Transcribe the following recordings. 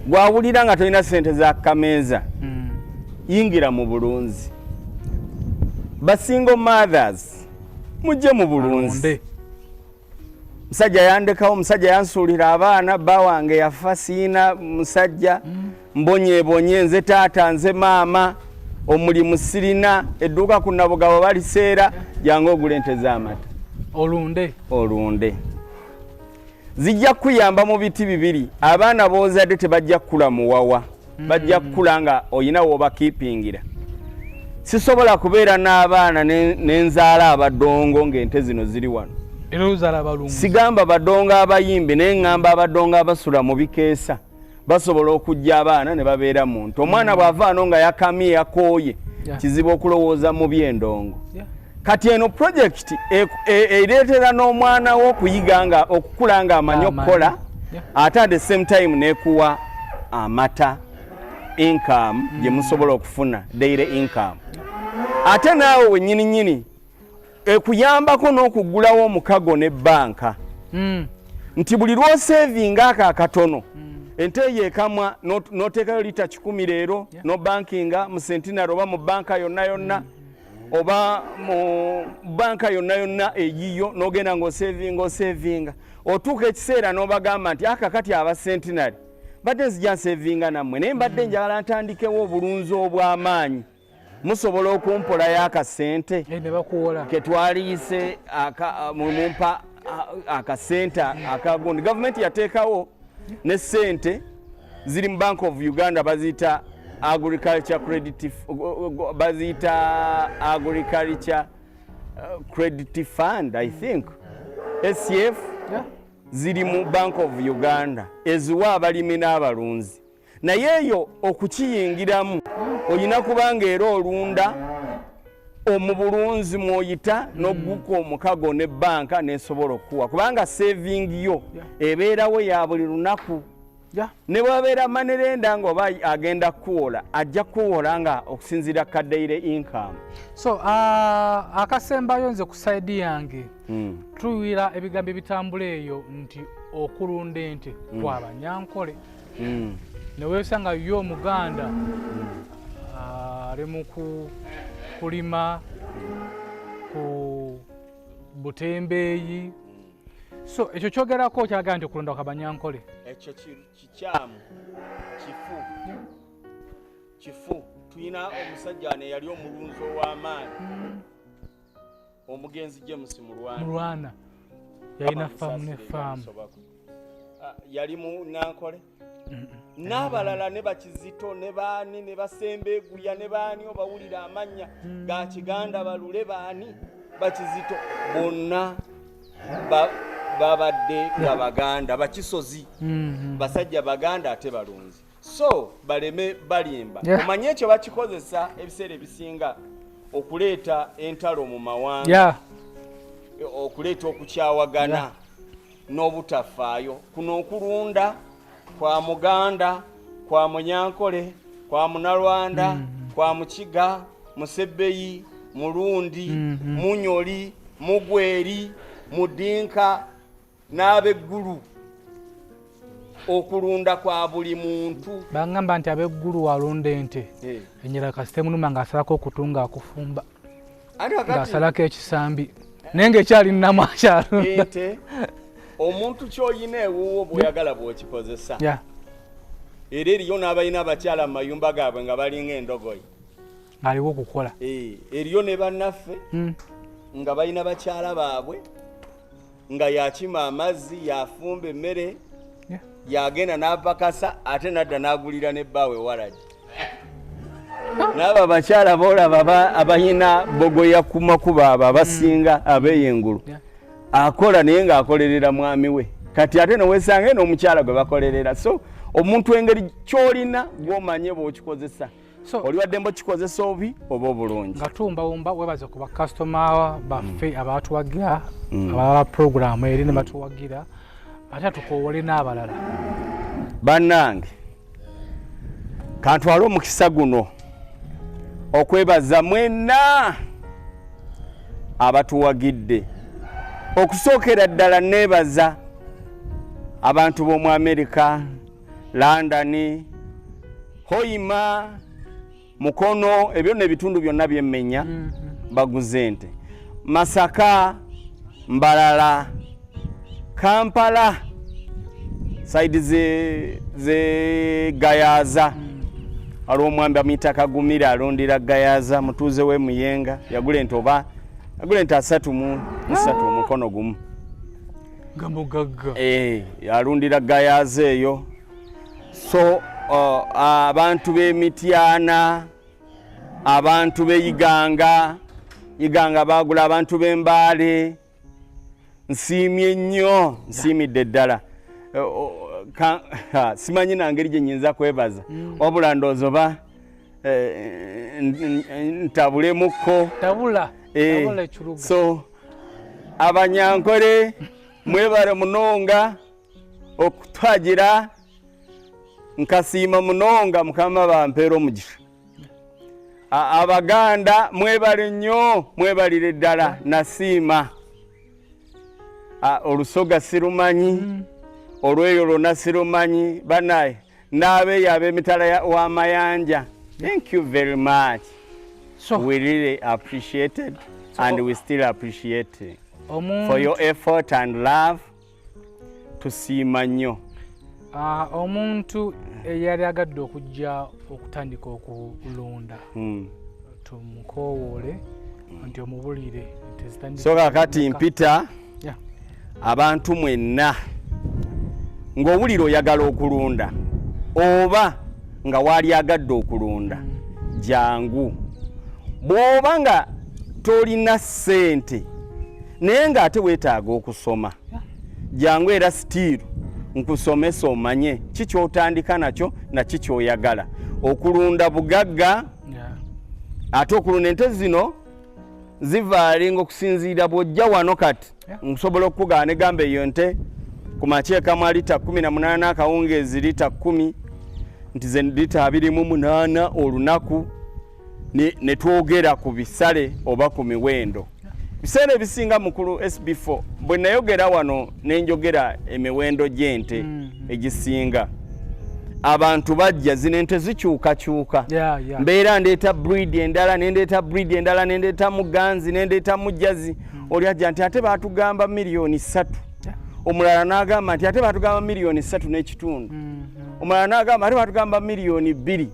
gwawulira nga tolina sente za kameeza yingira mu bulunzi. Basingle mothers mujje mu bulunzi. Musajja yandekawo, musajja yansuulira abaana bba wange yafa siina musajja mbonyeebonye nze taata nze maama omulimu sirina edduuka ku Nabugabo baliseera jangu ogula ente z'amata olunde zijja kuyamba mu biti bibiri. Abaana boozadde tebajja kukula muwawa bajja kukula nga oyina w'obakiipingira. Sisobola kubeera n'abaana n'enzaala abadongo ng'ente zino ziri wano. Sigamba badongo abayimbi naye ngamba abadongo abasula mu bikeesa basobola okujja abaana ne babeera muntu. Omwana bw'avaano nga yakamye yakooye kizibu okulowooza mu by'endongo. Kati eno project ereetera n'omwana wo okuyiga nga okukula nga amanyi okukola ate at the same time n'ekuwa amata income gye musobola okufuna daily income. Ate naawe wennyini ekuyambako n'okugulawo omukago ne banka nti buli lw'osevinga akatono ente yeekamwa n'oteekayo lita 10 leero no bankinga mu Centenary oba mu banka yonna oba mu banka yonna eyiyo n'ogenda ng'osevinga otuuka ekiseera n'obagamba nti akakati aba Centenary badde nzija nsevinga nammwe naye mbadde njagala ntandikewo obulunzi obw'amaanyi musobola okumpolayo akasente ketwaliise mumpa akasente akagundi. Gavumenti yateekawo ne sente ziri mu Bank of Uganda baziyita agriculture credit fund I think SCF ziri mu Bank of Uganda eziwa abalimi n'abalunzi. Naye eyo okukiyingiramu olina kubanga era olunda omubulunzi mwoyita n'ogguka omukago ne banka nesobola okuwa kubanga saving yo ebeerawo ya buli lunaku. Ne bwabeera manerenda nga oba agenda kuwola ajja kuwola nga okusinziira ka daily income. So akasembayo nze ku side yange tuwira ebigambo ebitambula eyo nti okulunda ente kwa Banyankole neweesanga yo Omuganda ali mu kulima ku Butembeeyi. So ekyo kyogerako kyalaga nti okulunda kwa Banyankole ekyo kikyamu kifu. Tuyina omusajja ne yali omulunzi ow'amaanyi omugenzi James Mulwana yalina faamu ne faamu yali mu Nankole n'abalala ne Bakizito ne baani ne Basembeeguya ne baani obawulira amannya ga Kiganda balule baani Bakizito bonna babadde nga Baganda Bakisozi basajja Baganda ate balunzi. So baleme balimba omanye ekyo bakikozesa ebiseera ebisinga okuleeta entalo mu mawanga okuleeta okukyawagana n'obutafaayo. Kuno okulunda kwa Muganda kwa Munyankole kwa Munalwanda kwa Mukiga Musebbeyi Mulundi Munyoli Mugweri Mudinka n'abeggulu okulunda kwa buli muntu. Bangamba nti abeggulu walunda ente enyera kasitemu numa ng'asalako okutunga akufumba ng'asalako ekisambi naye ng'ekyali nnamu akyalunda ente. Omuntu ky'oyina ewuwo bw'oyagala bw'okikozesa. Era eriyo n'abalina abakyala mu mayumba gaabwe nga balinga endogoyi aliwo okukola. Eriyo ne bannaffe nga balina bakyala baabwe nga yakima amazzi yafumba emmere yagenda n'apakasa ate nadda n'agulira n'ebbaawe waragi. N'abo abakyala boolaba abayina bogoya ku makuba abo abasinga abeeyengulu akola naye ng'akolerera mwami we. Kati ate noweesanga n'omukyala gwe bakolerera. So omuntu engeri ky'olina gw'omanye bw'okikozesa oli waddembo kikozesa obi oba obulungi. Nga tumbawumba webaze ku bakasitoma baffe abaatuwagira abalala puroguramu eri ne batuwagira ate tukowole n'abalala. Bannange kantwale omukisa guno okwebaza mwenna abatuwagidde. Okusookera ddala neebaza abantu b'omu Amerika London, Hoima, Mukono, ebyo n'ebitundu byonna byemmenya baguze ente. Masaka, Mbalala, Kampala, side ze Gayaza. Aliwo omwami amuyita Kagumira alondera Gayaza, mutuuze we Muyenga, yagula ente 3 mu 3 omukono gumu. Gamugagga. Alundira Gayaza eyo. So abantu b'Emityana, abantu b'Iganga bagula, abantu b'Embale, nsiimye nnyo, nsiimidde ddala. Simanyi nangeri gye nnyinza kwebaza, wabula ndowooza oba ntabulemu tabula ekiruga. So Abanyankole mwebale munonga okutwagira, nkasiima munonga Mukama bampeera omugisha. Abaganda mwebale nnyo, mwebalire ddala, nasiima. Olusoga sirumanyi, olweyo lwonna sirumanyi, banaye n'abeeyo ab'emitala w'amayanja. Thank you very much. So we really appreciate it, and we still appreciate it for your effort and love. Tusiima nnyo. Omuntu eyali agadde okujja okutandika okulunda tumukowoole nti omubulire nti zitandika. So kakati mpita abantu mwenna ng'owulira oyagala okulunda oba nga waali agadde okulunda, jangu. Bw'oba nga tolina ssente naye ng'ate weetaaga okusoma, jangu era still nkusomesa omanye kikyotandika nakyo na kikyoyagala. Okulunda bugagga, ate okulunda ente zino zivaalinga okusinziira bw'ojja wano kati. Nkusobola okukugaana egamba eyo nte ku makyeka mu lita 18 akawungeezi lita 10 nti ze lita 28 olunaku, ne twogera ku bisale oba ku miwendo. Biseera ebisinga mukulu SB4 bwe nayogera wano nenjogera emiwendo gy'ente egisinga, abantu bajja zino ente zikyukakyuka. Mbeera ndeeta breed endala, nendeeta breed endala, nendeeta muganzi, nendeeta mujjazi. Oli ajja nti ate baatugamba $3,000,000. Omulala n'agamba nti ate baatugamba $1,350,000. Omulala n'agamba ate baatugamba $2,000,000.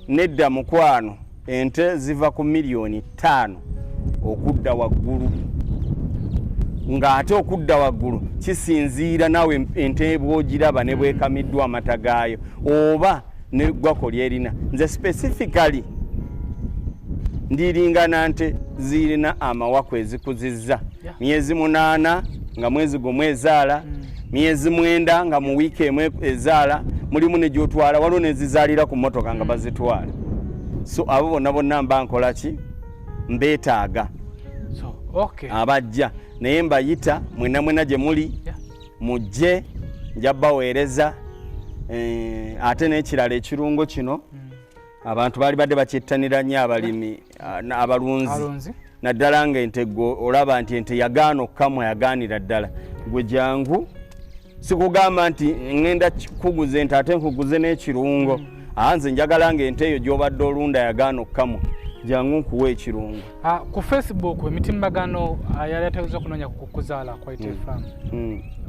Nedda mukwano, ente ziva ku $5,000,000 okudda waggulu. Ng'ate okudda waggulu kisinziira nawe ente bw'ogiraba ne bwekamiddwa amata gaayo oba neggwako lyerina. Nze specifically ndiringana nte zirina amawako ezikuzizza myezi 8 nga mwezi gumu ezaala, myezi 9 nga mu wiiki emu ezaala, mulimu ne gyotwala waliwo nezizaalira ku mmotoka nga bazitwala. So abo bonna mba nkola ki? Mbeetaaga abajja, naye mbayita mwena gye muli mujje, nja baweereza. Ate n'ekirala ekirungo kino abantu baali badde bakyettanira nnyo abalimi abalunzi, naddala ng'ente olaba nti ente yagaana okukamwa, yagaanira ddala. Gwe jangu, sikugamba nti ŋŋenda kuguza ente ate nkuguze n'ekirungo. Nze njagala ng'ente eyo gy'obadde olunda yagaana okukamwa, jangu nkuwa ekirungo. Ku Facebook emitimbagano yali ategeeza okunoonya kukuzaala kwa ITFM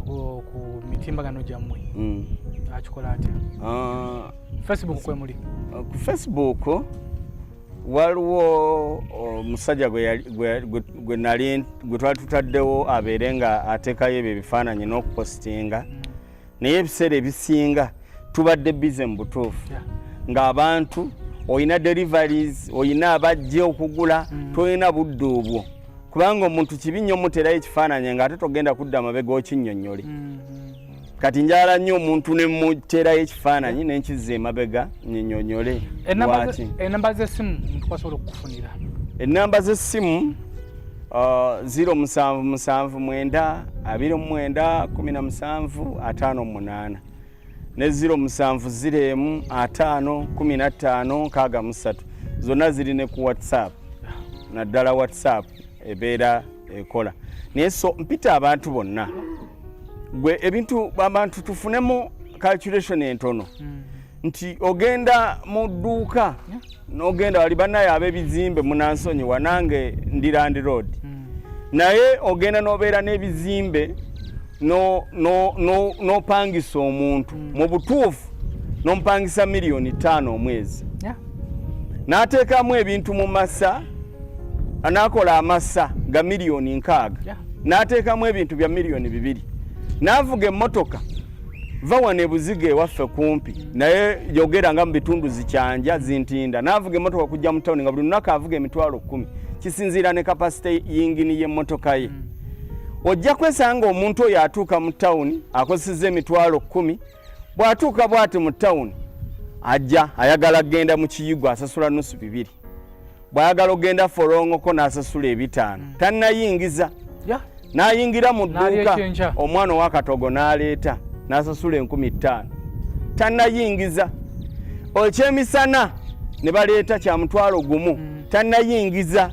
ku mitimbagano gyammwe akikola atya? Facebook kwemuli? Ku Facebook waliwo omusajja gwe twali tutaddewo abeere nga ateekayo ebyo ebifaananyi n'okupostinga, naye ebiseera ebisinga tubadde bize mu butuufu ng'abantu oyina deliveries, oyina abajja okugula, tolina budde obwo. Kubanga omuntu kibi nnyo muterayo ekifaananyi ng'ate togenda kudda amabega okinnyonnyole. Kati njala nnyo omuntu ne muterayo ekifaananyi n'enkizza emabega nnyonnyole. Ennamba z'essimu omuntu kwasobola okukufunira? Ennamba z'essimu 077 29 17 58 ne 070 5 15 63. Zonna ziri ne ku WhatsApp, naddala WhatsApp ebeera ekola. Naye so mpita abantu bonna, gwe ebintu abantu tufunemu calculation entono nti ogenda mu dduuka n'ogenda wali bannaye ab'ebizimbe munansonyi wanange ndi Land Road naye ogenda n'obeera n'ebizimbe n'opangisa omuntu mu butuufu n'omupangisa $5,000,000 omwezi n'ateekamu ebintu mu masa anaakola amasa ga $6,000,000 n'ateekamu ebintu bya $2,000,000 n'avuga emmotoka va wano ebuziga ewaffe kumpi naye yogera nga mu bitundu zikyanja zintinda n'avuga emmotoka kujja mu tawuni nga buli lunaku avuga $10,000 kisinziira ne kapasite yingini y'emmotoka ye ojja kwesanga omuntu oyo atuuka mu tawuni akozesezza $10,000 bw'atuuka bw'ati mu tawuni ajja ayagala genda mu Kiyigwa asasula $2,000 bw'ayagala ogenda Folongoko n'asasula $5,000 tannayingiza n'ayingira mu dduuka omwana ow'akatogo n'aleeta n'asasula $5,000 tannayingiza ekyemisana ne baleeta kya $1,000 tannayingiza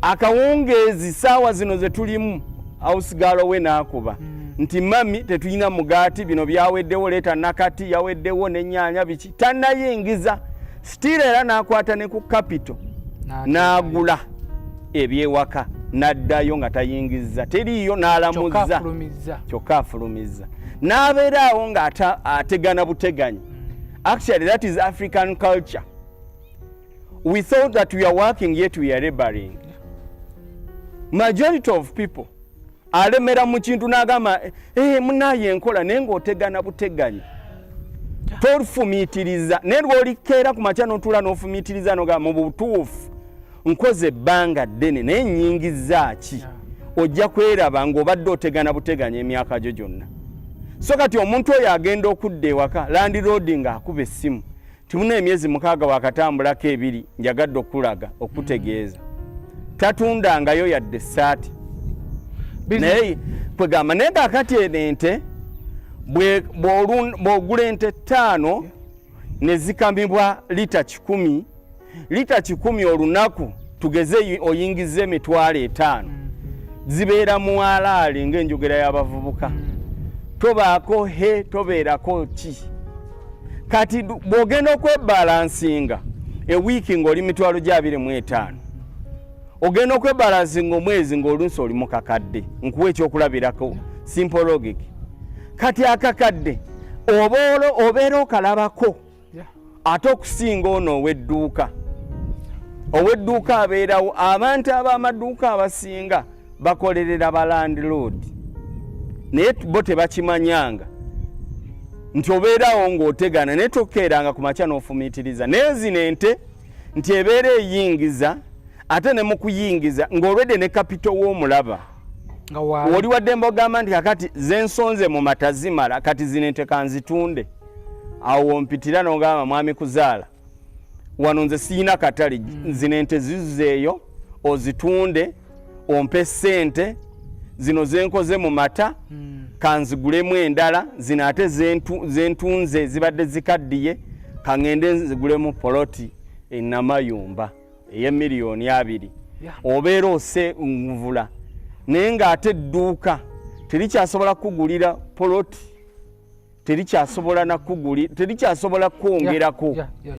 akawungeezi saawa zino ze tulimu awusigalo we n'akuba nti mami tetulina mugaati bino byaweddewo leeta nakati yaweddewo n'ennyaanya biki tannayingiza sitira era n'akwata ne ku kapito n'agula ebyewaka n'addayo nga tayingiza teriiyo n'alamuzza kyokka afulumizza n'abeeraawo nga ategana buteganyi. Actually that is African culture. We thought that we are working yet we are laboring. Majority of people alemera mu kintu n'agamba munaye enkola naye ng'otegana buteganyi tofumiitiriza naye lw'olikeera ku makya n'otuula n'ofumiitiriza n'ogamba mu butuufu nkoze ebbanga ddene naye nnyingiza ki ojja kweraba ng'obadde otegana buteganyi emyaka gyo gyonna. So kati omuntu oyo agenda okudda ewaka Land Road ng'akuba essimu timuna emyezi 6 wakatambulako 2 njagadde okulaga okutegeeza tatundangayo yadde essaati naye kwegamba naye kakati ente bw'ogula ente 5 ne zikamibwa lita 10 olunaku tugeze oyingize $5,000 zibeera mu alaali ng'enjogera y'abavubuka tobaako tobeerako ki kati bw'ogenda okwebalansinga ewiiki ng'oli $25,000 ogenda okwebalansinga omwezi ng'olunsi oli mu kakadde nkuwa ekyokulabirako simple logic kati akakadde obeera okalabako ate okusinga ono ow'edduuka abeerawo abantu ab'amaduuka abasinga bakolerera ba landlord naye bo tebakimanyanga nti obeerawo ng'otegana naye tokeeranga ku makya n'ofumiitiriza naye zino ente nti ebeera eyingiza ate ne mu kuyingiza ng'olwedde ne kapito w'omulaba oli wadde mbogamba nti kakati zensonze mu mata zimala kati zino ente kanzitunde awo ompitira n'ogamba mwami kuzaala wano nze siina katale zino ente zizeeyo ozitunde ompe ssente zino zenkoze mu mata kanzigulemu endala zino ate zentunze zibadde zikaddiye kaŋŋende nzigulemu poloti enamayumba $2,000,000 obeera ose nvula naye ng'ate edduuka terikyasobola kugulira poloti terikyasobola kwongerako